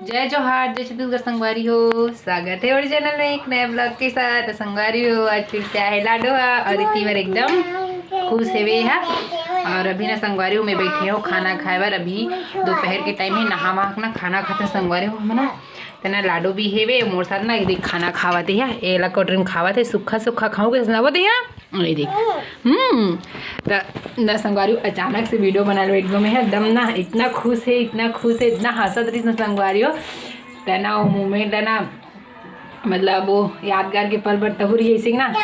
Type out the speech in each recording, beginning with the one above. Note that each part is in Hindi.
जय जोहार, जय छत्तीसगढ़ संगवारी हो। स्वागत है और चैनल में एक नए ब्लॉग के साथ। संगवारी हो आज फिर से है लाडो और तीवर एकदम खुश है वे है। और अभी ना संगवारी हो मैं बैठी हूँ खाना खाए बार। अभी दोपहर के टाइम है, नहा वहा ना खाना खाते संगवारी हो ना तना लाडो भी है वे मोर साथ ना एक खाना खावाते है। एला कटोरी में खावाते सूखा सूखा खाओगे सुनावते है ये देख। तो संगवारी अचानक से वीडियो बना लो एकदम है दम ना इतना खुश है इतना हंसत रही संगवारी हो तना वो मोमेंट है ना मतलब वो यादगार के पल पर तहुरी ऐसे ना तो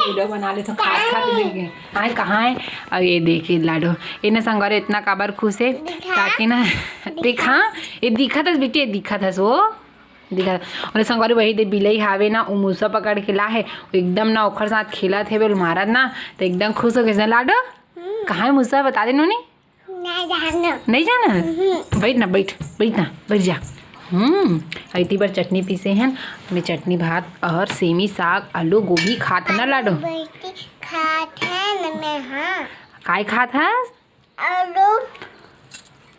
वीडियो बना ले तो खाते देखे आए कहाँ है। अब ये देखिए लाडो ये ना संगवारी इतना काबर खुश है ताकि ना देखा ये दिखा था बेटी दिखा था सो दिखा और संगवारी वही दे बिलई हावे ना वो मूसा पकड़ के ला है एकदम ना ओखर साथ खेला थे बोल महाराज ना तो एकदम खुश हो गए। लाडो कहाँ है मूसा बता दे नोनी नहीं जाना बैठ ना बैठ जा। इतनी बार चटनी पीसे हैं मैं चटनी भात और सेमी साग आलू गोभी खात ना लाडो काय खात है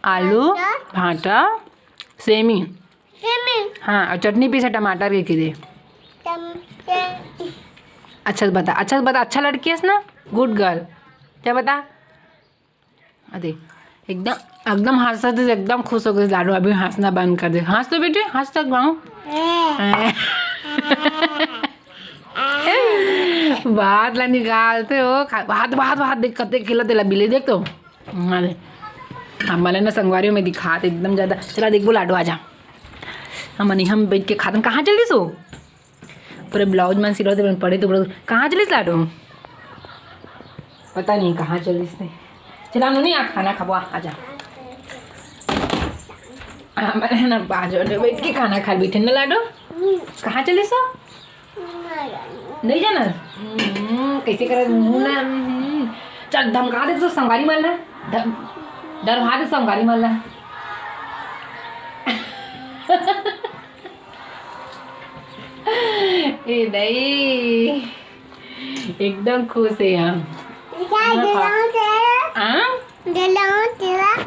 आलू भाटा सेमी हाँ और चटनी पीसे टमाटर के दे। अच्छा बता अच्छा लड़की है ना गुड गर्ल क्या बता अरे एकदम हंसते एकदम खुश हो गए लाडो। अभी हंसना बंद कर दे हंस तो बेटे हंस तक गाँव बात ला निकालते हो बात देख करते खिलाते ला बिले देख तो अरे हमारे ना संगवारियों में दिखाते एकदम ज़्यादा। चला देख बोल लाडो आजा हम बैठ के खाते कहाँ चल सो पूरे ब्लाउज मन सिलते पड़े तो कहाँ चलिस लाडो पता नहीं कहाँ चलिस थे। चला नहीं आप खाना खाबो आजा हमारे ना बाजू में बैठ के खाना खा बैठे ना लाडो कहाँ चले सो नहीं जाना कैसे कर ना चल धमका दे तो संगवारी मारना डरवा दे संगवारी मारना ए नहीं एकदम खुश है हम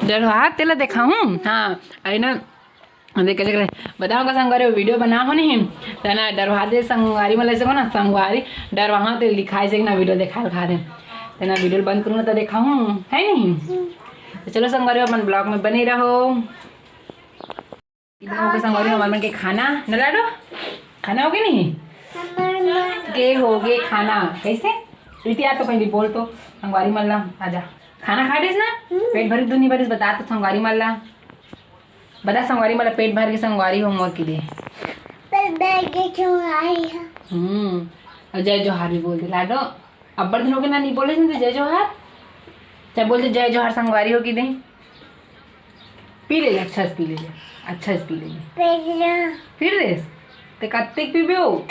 डरवा तेला देखा हूँ हाँ अरे ना देख बताओ का संगवारी वीडियो बना हो नहीं तो ना डरवा दे संगवारी मतलब से ना संगवारी डरवा तो लिखाई से ना वीडियो देखा खा दे तो ना वीडियो बंद करूँ तो देखा हूँ है नहीं। तो चलो संगवारी अपन ब्लॉग में बने रहो। इधर हो गए संगवारी हमारे मन के खाना न लाडो खाना हो गया नहीं के हो गए खाना कैसे प्रीति तो पहले बोल तो संगवारी मल्ला आजा खाना खा देस ना पेट भरी दुनी भरी बता तो संगवारी मल्ला बता संगवारी मल्ला पेट भर के संगवारी होमवर्क के लिए जय जोहार भी बोल दे लाडो अब बड़ दिन हो गए ना नहीं बोले जय जोहार चाहे बोल दे जय जोहार संगवारी हो कि दे पी ले अच्छा से पी ले फिर रेस ते कत्ते पीबे हो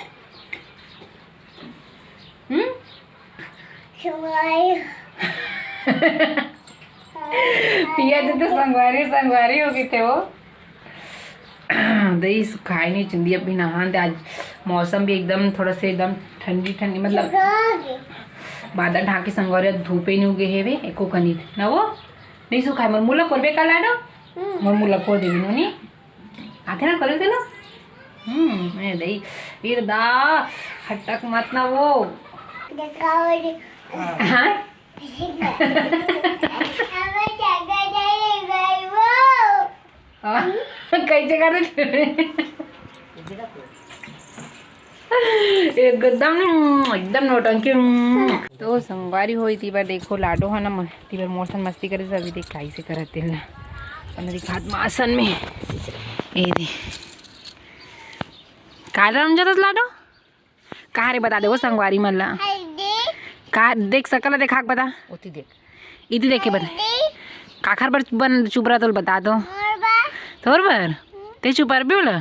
पिया तो संगवारी हो गए थे वो दही खाए नहीं चिंदी अभी नहाते आज मौसम भी एकदम थोड़ा से एकदम ठंडी मतलब बादल ढाके संगवारी धूपे नहीं उगे है वे एको कनी ना वो नहीं सुखाए मोर मुला करबे का लाडो मोर मुला कर देबी नोनी आथे ना करे देलो मैं दही फिर दा हटक मत ना वो हाँ कैसे कर एकदम नौटंकी। तो संगवारी हो तीबर देखो लाडो है ना तीबर मोरसन मस्ती करे सभी देख काई से करते हैं दिखात मासन में ये दे काला रमजात लाडो कहाँ रे बता दे वो संगवारी मल्ला कहाँ देख सकल देखा बता उती देख के बता काखर पर बन चुप रहा तो बता दो थोर बार ते चुप रह भी बोला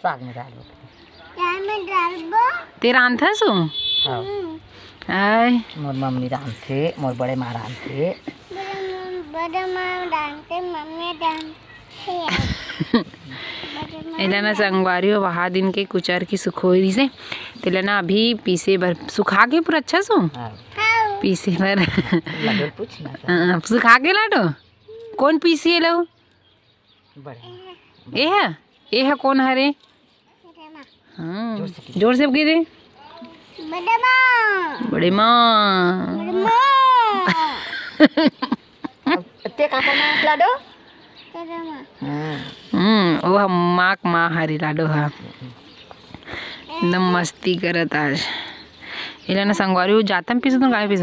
साग में डाल तेरा आंथा सो आय मोर मम्मी राम थे मोर बड़े माँ राम थे ना संगवारी हो वहा दिन के कुचर की सुखोरी से तेला ना अभी पीसे भर सुखा के पूरा अच्छा सो पीसे भर पूछना सुखा के लाडो कौन पीसी है लो बड़े ये है कौन है रे? हाँ जोर से की दे। बड़े माँ ते का करना लाडो वो हम माँ हरी लाडो है एकदम मस्ती करत आज। इला ना संगवारी हो जाता पीस तो गाय पीस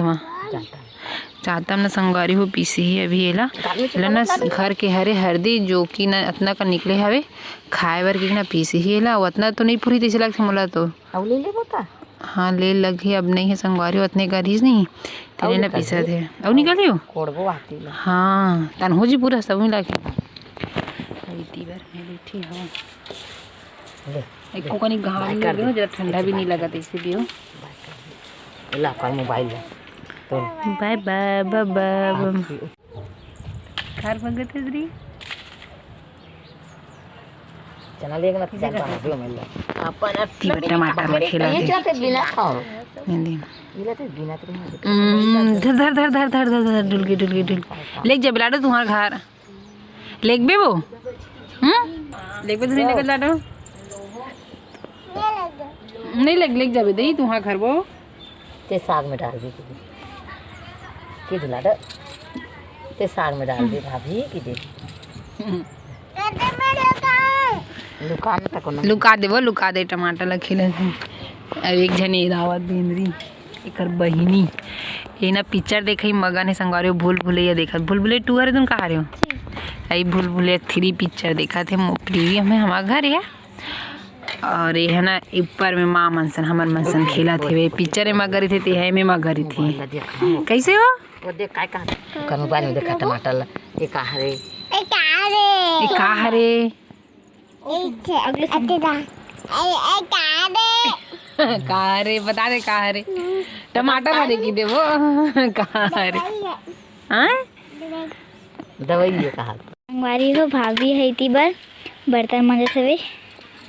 चाहता ना संगवारी हो पीसी ही अभी इला ना घर के हरे हरदी जो कि ना अतना का निकले हवे खाए बर की ना पीसी ही इला उतना तो नहीं पूरी तैसे लगते मोला तो अब ले ले बता। हाँ ले लगी अब नहीं है संगवारी उतने करीज नहीं तेरे ना पीसा थे अब निकालियो कोड़बो आती ला। हाँ तन हो जी पूरा सब ही लाके इतनी बार मैं बैठी हूँ ले एक को कनी घाम लग रही हो जरा ठंडा भी नहीं लगा तो इसे भी हो ला का मोबाइल ला तो बाय बाय बाय बाय घर भगत है श्री चना लेके मत चल पा दो मिल अपन ती टमाटर में खिला ये दे चाहते बिना खाओ नहीं मिला तो बिना तो धर धर धर धर धर धर धर डुल के लेक जा लाडो तुम्हारा घर लेक बे वो लेक बे तो नहीं लेकर लाडो नहीं लेक जाबे दे तुम्हारा घर वो ते साग में डाल दी की दिला दे ते साग में डाल दी भाभी की दे दुकान तक ना लुका दे टमाटर लखिले अब एक जने दावत बेंदरी एकर बहिनी ये ना पिक्चर देखई मगन है संगवारी भूल भुलैया देखत भूल भुलैया 2 हरे तुम कहा रहे हो आई भूल भुलैया 3 पिक्चर देखा थे प्रीवियम में हमारा घर है और ये है ना ऊपर में माँ मनसन हमर मनसन खेला थे वे पिक्चर में गरी थे है में माँ गरी थी कैसे हो वो देख काय कहा कर मोबाइल में देखा टमाटर ये कहा रे कहा रे बता दे कहा रे टमाटर वाले की दे वो कहा रे हाँ दवाई ये कहा हमारी हो भाभी है इतनी बार बर्तन मांजे सवे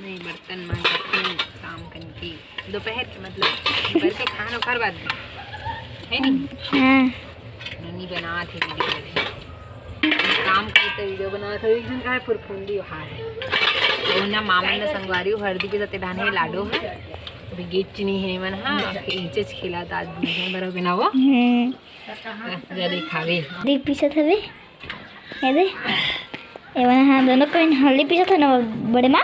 नहीं बर्तन मांजते काम करने की दोपहर के मतलब दोपहर के खाना खर बाद है नहीं हाँ ननी बना थे वीडियो काम करते तो वीडियो बना थे एक दिन का फिर फुंडी हार तो ना मामा ने संगवारी हल्दी के साथ डाने लाडो है अभी गेट चीनी है मन हाँ इंचे खिला था आज दिन बरा बनाओ जल्दी खावे देख पीछे था वे ये दे ये वाला हाँ दोनों को हल्दी पीछे था ना बड़े माँ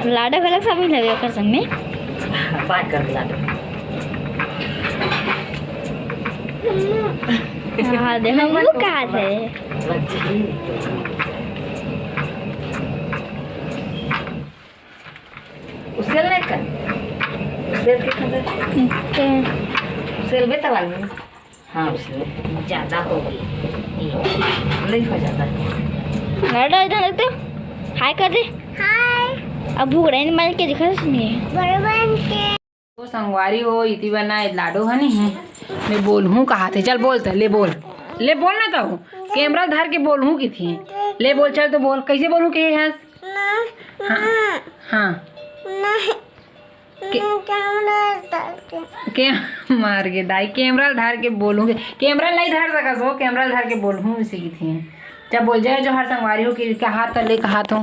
लाडो अलग सब ही लगे कर संग में बात कर लाडो हाँ देखो वो कहाँ थे उसे लेकर उसे के उसे भी तवाल में हाँ उसे ज़्यादा हो गई ले हो जाता लाडो इधर लगते हाय कर दे हाय अब भूख रही मार के दिखा नहीं तो संगवारी हो इतनी बना लाडो है नहीं मैं बोलूँ कहा थे चल बोलते ले बोल ना तो कैमरा धर के बोलूँ की थी ले बोल चल तो बोल कैसे बोलूँ के है हाँ हाँ के मार के दाई कैमरा धर के बोलूँगी कैमरा नहीं धर सका सो कैमरा धर के बोलूँ इसी की थी जब बोल जाए जो हर संगवारी हो कि कहा तले कहा तो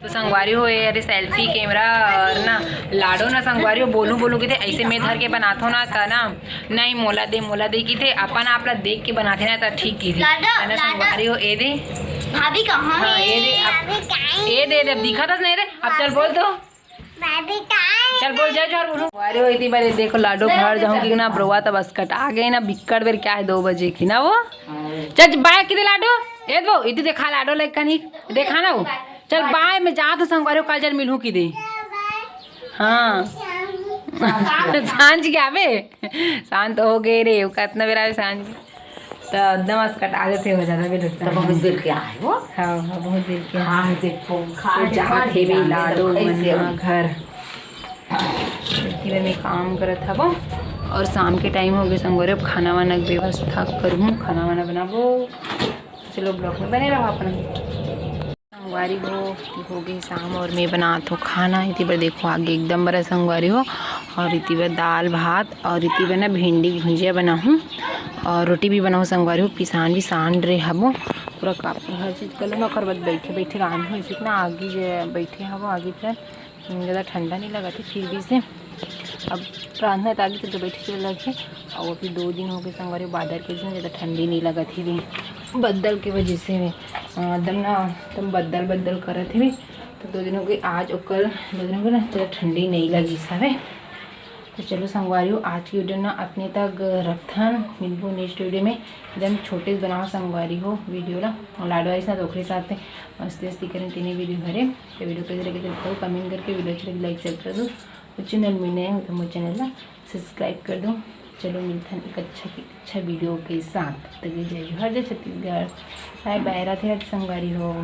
संगवारी हो अरे सेल्फी कैमरा और ना लाडो ना संगवारी हो बोलूँ कि थे ऐसे में धर के बनाते ना था ना नहीं मोला दे की थे अपन आप देख के बनाते ना तो ठीक की थी ना संगवारी हो ए दे भाभी कहाँ हाँ ए दे दिखा था नहीं रे अब चल बोल तो चल बोल जाए जो बोलूँ संगवारी हो इतनी बार देखो लाडो घर जाऊँगी ना ब्रोवा तो बस कट आ गई ना बिक्कड़ बेर क्या है 2 बजे की ना वो चल बाय किधर लाडो ए वो इतनी देखा लाडो लाइक का नहीं देखा ना वो चल बाय मैं जा तो संगवारी कल जल मिलूँ की दे हाँ सांझ क्या बे शांत हो गए रे कितना बेरा सांझ तो एकदम कटा देते हो जाता बे लगता बहुत देर के आए वो हाँ बहुत देर के हाँ देखो खा जहाँ थे भी लाडो मनिया घर में काम करत था वो और शाम के टाइम हो गए संगवारी अब खाना वाना व्यवस्था करूँ खाना वाना बनाबो चलो ब्लॉग में बने रहो अपना संगवारी हो गई शाम और मैं बना तो खाना इतनी बार देखो आगे एकदम बड़ा संगवारी हो और इतनी बार दाल भात और इतनी बार ना भिंडी की भुजिया बनाऊँ और रोटी भी बनाऊँ संगवारी हूँ। पिसान भी सान रहे हबो पूरा काफ़ी हर चीज़ कर लो। कर बाद बैठे बैठे राम हो इतना आगे बैठे हबो आगे फिर ज़्यादा ठंडा नहीं लगा थी फिर भी से अब रांधना तो आगे तो बैठे चल लगे। और अभी 2 दिन हो गए संगवारी बादल के वजह से ज़्यादा ठंडी नहीं लगा थी भी बदल की वजह से एकदम ना एकदम बदल कर थे भी। तो 2 दिन हो गए आज और 2 दिन हो गए ना ज़्यादा ठंडी नहीं लगी सब है। तो चलो संगवारी हो आज की वीडियो ना अपने तक रखथन मिलबो नेक्स्ट वीडियो में एकदम छोटे से बनाओ संगवारी हो वीडियो ला और लाडवाई साथ ओखरे साथ मस्ती करें तीनों वीडियो भरे। तो वीडियो कैसे लगे तो कमेंट करके वीडियो अच्छी लगे लाइक शेयर कर दो और चैनल में नए हो तो मेरे चैनल ला सब्सक्राइब कर दो। चलो मिलता एक अच्छा वीडियो के साथ। तो जय जोहार जय छत्तीसगढ़। बाय बाय राधे राधे संगवारी हो।